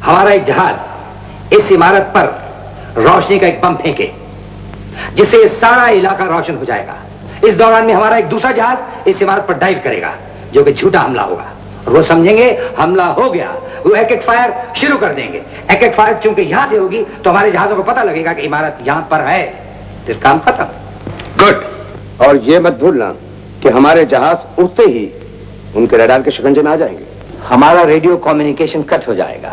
हमारा एक जहाज इस इमारत पर रोशनी का एक बम फेंके जिससे सारा इलाका रोशन हो जाएगा। इस दौरान में हमारा एक दूसरा जहाज इस इमारत पर डाइव करेगा जो कि झूठा हमला होगा और वो समझेंगे हमला हो गया। वो एक एक फायर शुरू कर देंगे। एक एक फायर चूंकि यहां से होगी तो हमारे जहाजों को पता लगेगा कि इमारत यहां पर है। तो काम खत्म। गुड। और ये मत भूलना कि हमारे जहाज उठते ही उनके रडार के शिकंजे में आ जाएंगे। हमारा रेडियो कम्युनिकेशन कट हो जाएगा।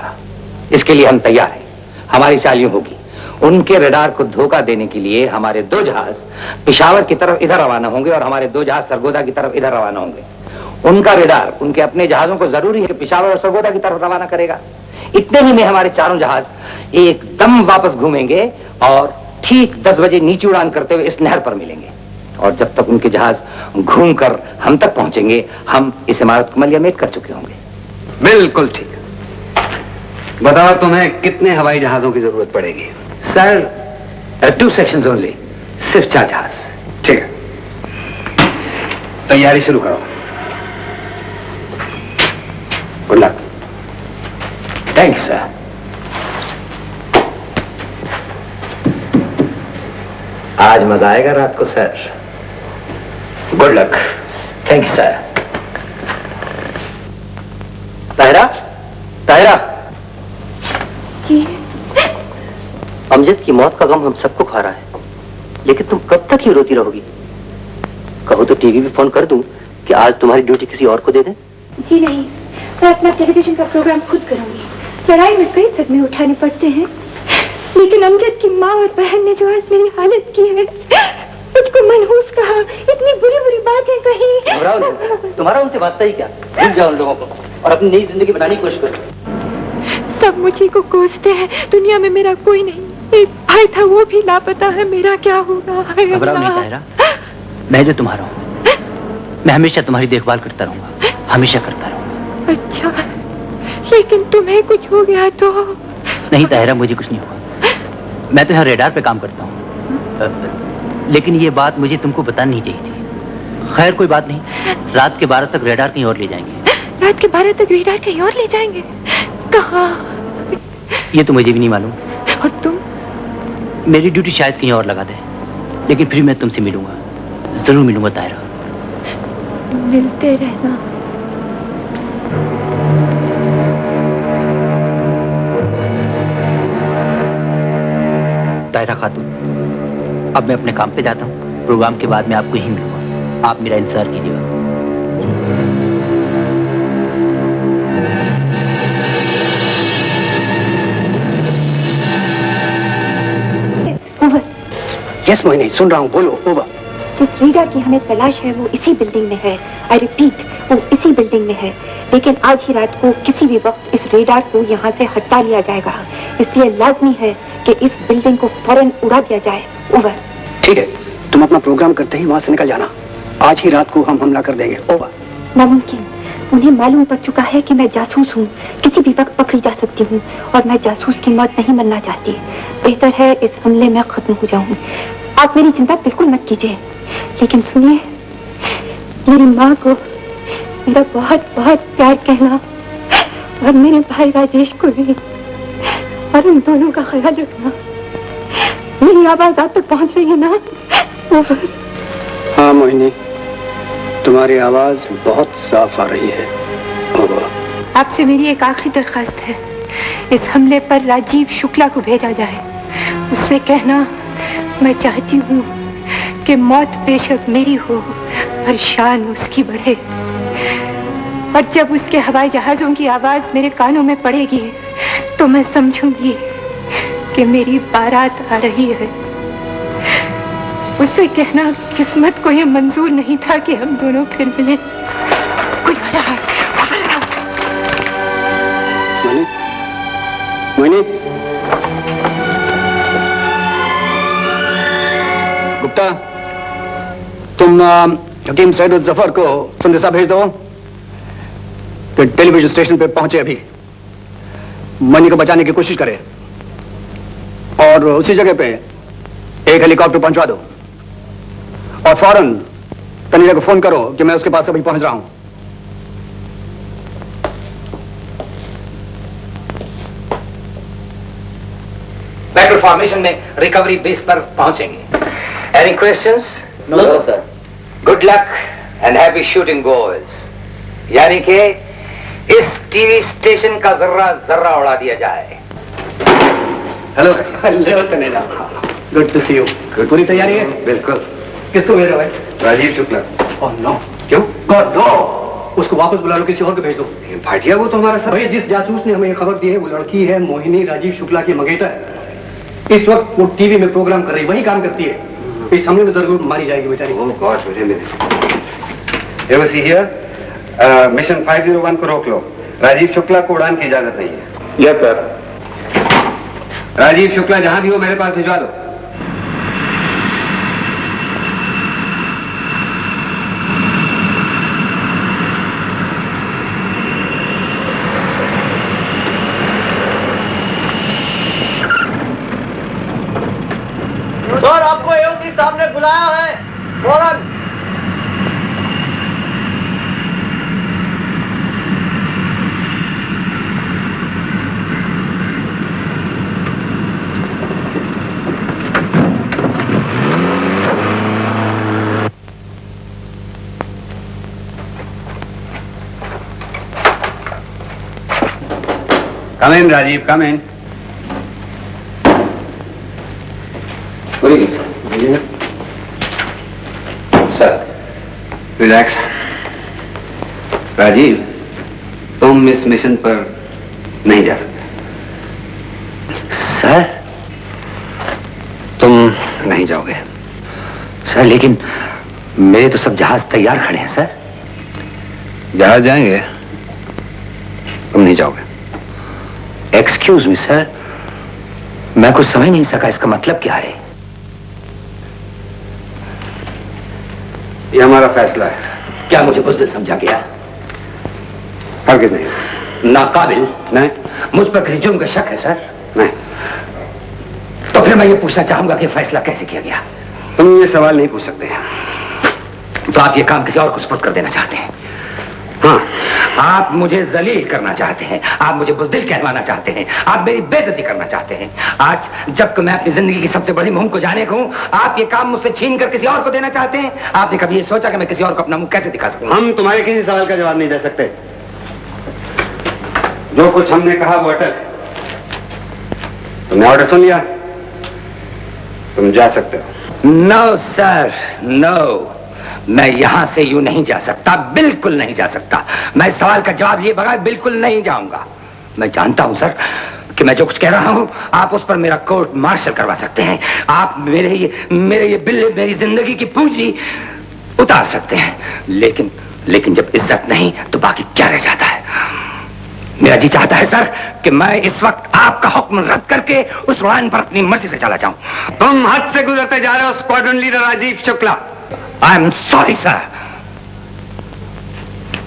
इसके लिए हम तैयार हैं। हमारी चाल यूं होगी, उनके रडार को धोखा देने के लिए हमारे 2 जहाज पेशावर की तरफ इधर रवाना होंगे और हमारे 2 जहाज सरगोदा की तरफ इधर रवाना होंगे। उनका रडार उनके अपने जहाजों को जरूरी है पेशावर और सरगोदा की तरफ रवाना करेगा। इतने ही में हमारे चारों जहाज एकदम वापस घूमेंगे और ठीक 10 बजे नीचे उड़ान करते हुए इस नहर पर मिलेंगे। और जब तक उनके जहाज घूमकर हम तक पहुंचेंगे हम इस इमारत को मलियामेट कर चुके होंगे। बिल्कुल ठीक। बताओ तुम्हें कितने हवाई जहाजों की जरूरत पड़ेगी? सर 2 सेक्शंस ओनली, सिर्फ 4 जहाज। ठीक है, तैयारी शुरू करो। Good luck. Thanks sir. आज मजा आएगा रात को sir. Good luck. Thank you sir. Tahira, Tahira ji. Amjad की मौत का गम हम सबको खा रहा है, लेकिन तुम कब तक ही रोती रहोगी? कहो तो टीवी पे फोन कर दूं कि आज तुम्हारी ड्यूटी किसी और को दे दें? जी नहीं, मैं अपना टेलीविजन का प्रोग्राम खुद करूंगी। लड़ाई में कई सदमे उठाने पड़ते हैं, लेकिन अमजद की माँ और बहन ने जो आज मेरी हालत की है, मुझको मनहूस कहा, इतनी बुरी बुरी बातें कही। घबराओ नहीं, तुम्हारा उनसे वास्ता ही क्या? भूल जाओ उन लोगों को और अपनी नई जिंदगी बनाने की कोशिश करो। सब मुझे को कोसते हैं, दुनिया में मेरा कोई नहीं। एक भाई था वो भी लापता है, मेरा क्या होगा? घबराओ नहीं ताहिरा, मैं जो तुम्हारा हूँ, मैं हमेशा तुम्हारी देखभाल करता रहूंगा, हमेशा करता रहूंगा। अच्छा, लेकिन तुम्हें कुछ हो गया तो? नहीं ताहिरा, मुझे कुछ नहीं हुआ। मैं तो यहाँ रेडार पे काम करता हूँ, लेकिन ये बात मुझे तुमको बतानी नहीं चाहिए थी। खैर कोई बात नहीं, रात के 12 तक रेडार कहीं और ले जाएंगे। रात के 12 तक रेडार कहीं और ले जाएंगे? कहाँ? ये तो मुझे भी नहीं मालूम। और तुम? मेरी ड्यूटी शायद कहीं और लगा दे, लेकिन फिर मैं तुमसे मिलूंगा, जरूर मिलूंगा ताहिरा। मिलते रहना। ताहिरा खातून, अब मैं अपने काम पे जाता हूँ। प्रोग्राम के बाद मैं आपको ही मिलूंगा, आप मेरा इंतजार कीजिएगा। यस मोहिनी, सुन रहा हूँ, बोलो। ओवर। जिस रीडर की हमें तलाश है वो इसी बिल्डिंग में है। आई रिपीट, वो इसी बिल्डिंग में है, लेकिन आज ही रात को किसी भी वक्त इस रेडार को यहाँ से हटा लिया जाएगा। इसलिए लाजमी है कि इस बिल्डिंग को फौरन उड़ा दिया जाए। ओवर। ठीक है, तुम अपना प्रोग्राम करते ही वहाँ से निकल जाना। आज ही रात को हम हमला कर देंगे। ओवर। नामुमकिन, उन्हें मालूम पड़ चुका है कि मैं जासूस हूँ, किसी भी वक्त पकड़ी जा सकती हूँ, और मैं जासूस की मौत नहीं मरना चाहती। बेहतर है इस हमले में खत्म हो जाऊँ। आप मेरी चिंता बिल्कुल मत कीजिए, लेकिन सुनिए, मेरी माँ को मेरा बहुत बहुत प्यार कहना, और मेरे भाई राजेश को भी, और उन दोनों का ख्याल रखना। मेरी आवाज आप तक पहुँच रही है ना? हाँ मोहिनी, तुम्हारी आवाज बहुत साफ आ रही है। आपसे मेरी एक आखिरी दरखास्त है, इस हमले पर राजीव शुक्ला को भेजा जाए। उससे कहना, मैं चाहती हूँ कि मौत बेशक मेरी हो पर शान उसकी बढ़े। और जब उसके हवाई जहाजों की आवाज मेरे कानों में पड़ेगी तो मैं समझूंगी कि मेरी बारात आ रही है। उससे कहना, किस्मत को यह मंजूर नहीं था कि हम दोनों फिर मिले। कोई आ रहा है। मोहिनी, गुप्ता, तुम हकीम सैयद जफर को संदेशा भेज दो कि टेलीविजन स्टेशन पे पहुंचे अभी, मनी को बचाने की कोशिश करे, और उसी जगह पे एक हेलीकॉप्टर पहुंचवा दो, और फौरन तनीजा को फोन करो कि मैं उसके पास अभी पहुंच रहा हूं। बैटल फॉर्मेशन में रिकवरी बेस पर पहुंचेंगे। Any questions? No sir. Good luck and happy shooting goals. यानी कि इस टीवी स्टेशन का जर्रा जर्रा उड़ा दिया जाए। Hello hello Taneja, good to see you. पूरी तैयारी है? बिल्कुल। किसको भेजा भाई? राजीव शुक्ला। ओह नो, क्यों? गॉड नो, उसको वापस बुला लो, किसी और को भेज दो। भाटिया वो तो हमारा सब। भाई जिस जासूस ने हमें ये खबर दी है वो लड़की है मोहिनी, राजीव शुक्ला की मंगेतर। इस वक्त वो टीवी में प्रोग्राम कर रही, वही काम करती है। इस हमले में जरूर मारी जाएगी बेचारी। ओह गॉड, मुझे मिले। ये सी हियर, मिशन 501 को रोक लो। राजीव शुक्ला को उड़ान की इजाजत नहीं है। Yes sir. राजीव शुक्ला जहां भी हो मेरे पास भिजवा दो। सर, आपको एओसी साहब ने बुलाया है, फौरन। Come in, Rajiv, come in. Good evening, sir. Good evening. Sir, relax. Rajiv, तुम इस मिशन पर नहीं जा सकते। सर, तुम नहीं जाओगे। सर, लेकिन मेरे तो सब जहाज तैयार खड़े हैं, सर। जहाज जाएंगे, तुम नहीं जाओगे। एक्सक्यूज मी सर, मैं कुछ समझ नहीं सका, इसका मतलब क्या है? ये हमारा फैसला है। क्या मुझे बुज़दिल समझा गया? हरगिज़ नहीं। नाकाबिल? नहीं। मुझ पर किसी जुर्म का शक है सर? नहीं। तो फिर मैं ये पूछना चाहूंगा कि फैसला कैसे किया गया? तुम ये सवाल नहीं पूछ सकते हैं। तो आप ये काम किसी और को सुपुर्द कर देना चाहते हैं? हाँ, आप मुझे जलील करना चाहते हैं, आप मुझे बुज़दिल कहलवाना चाहते हैं, आप मेरी बेइज्जती करना चाहते हैं। आज जबकि मैं अपनी जिंदगी की सबसे बड़ी मुहिम को जाने को हूं, आप ये काम मुझसे छीन कर किसी और को देना चाहते हैं। आपने कभी ये सोचा कि मैं किसी और को अपना मुंह कैसे दिखा सकूं? हम तुम्हारे किसी सवाल का जवाब नहीं दे सकते। जो कुछ हमने कहा वो अटल। तुमने ऑर्डर सुन लिया, तुम जा सकते हो। नो सर, नो, मैं यहां से यूं नहीं जा सकता, बिल्कुल नहीं जा सकता। मैं इस सवाल का जवाब लिए बगैर बिल्कुल नहीं जाऊंगा। मैं जानता हूं सर कि मैं जो कुछ कह रहा हूं, आप उस पर मेरा कोर्ट मार्शल करवा सकते हैं। आप मेरे ये बिल्ले, मेरी जिंदगी की पूंजी उतार सकते हैं, लेकिन जब इज्जत नहीं तो बाकी क्या रह जाता है? मेरा जी चाहता है सर कि मैं इस वक्त आपका हुक्म रद्द करके उस उड़ान पर अपनी मर्जी से चला जाऊं। तुम हद से गुजरते जा रहे हो squadron leader Rajiv Shukla. I am sorry sir,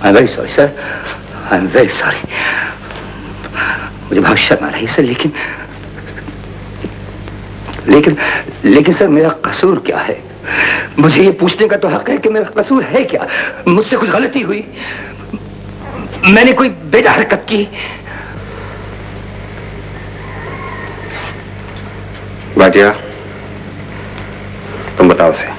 I am very sorry sir, I am very sorry. मुझे बहुत शर्म आ रही है सर, लेकिन सर मेरा कसूर क्या है? मुझे ये पूछने का तो हक है कि मेरा कसूर है क्या? मुझसे कुछ गलती हुई? मैंने कोई बेजा हरकत की? भाटिया, तुम बताओ से।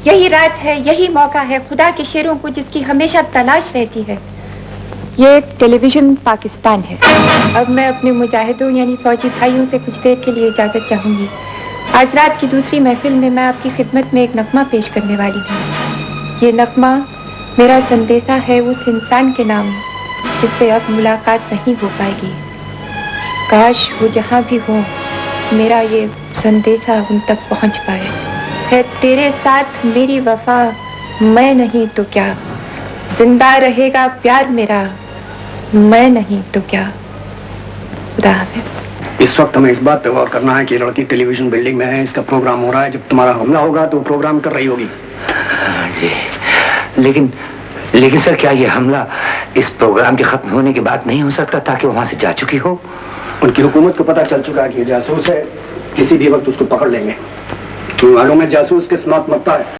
यही रात है, यही मौका है खुदा के शेरों को जिसकी हमेशा तलाश रहती है। ये टेलीविजन पाकिस्तान है। अब मैं अपने मुजाहिदों यानी फौजी भाइयों से कुछ देर के लिए इजाजत चाहूंगी। आज रात की दूसरी महफिल में मैं आपकी खिदमत में एक नगमा पेश करने वाली हूँ। ये नगमा मेरा संदेशा है उस इंसान के नाम जिससे अब मुलाकात नहीं हो पाएगी। काश वो जहाँ भी हो मेरा ये संदेशा उन तक पहुँच पाए। है तेरे साथ मेरी वफा, मैं नहीं तो क्या, जिंदा रहेगा प्यार मेरा, मैं नहीं तो क्या। खुदा हाफिज़। इस वक्त हमें इस बात पे गौर करना है कि लड़की टेलीविजन बिल्डिंग में है, इसका प्रोग्राम हो रहा है। जब तुम्हारा हमला होगा तो प्रोग्राम कर रही होगी। जी, लेकिन सर क्या ये हमला इस प्रोग्राम के खत्म होने के बाद नहीं हो सकता ताकि वहां से जा चुकी हो? उनकी हुकूमत को पता चल चुका है कि जासूस है, किसी भी वक्त उसको पकड़ लेंगे। क्यों मालूम है जासूस किस मौत मरता है?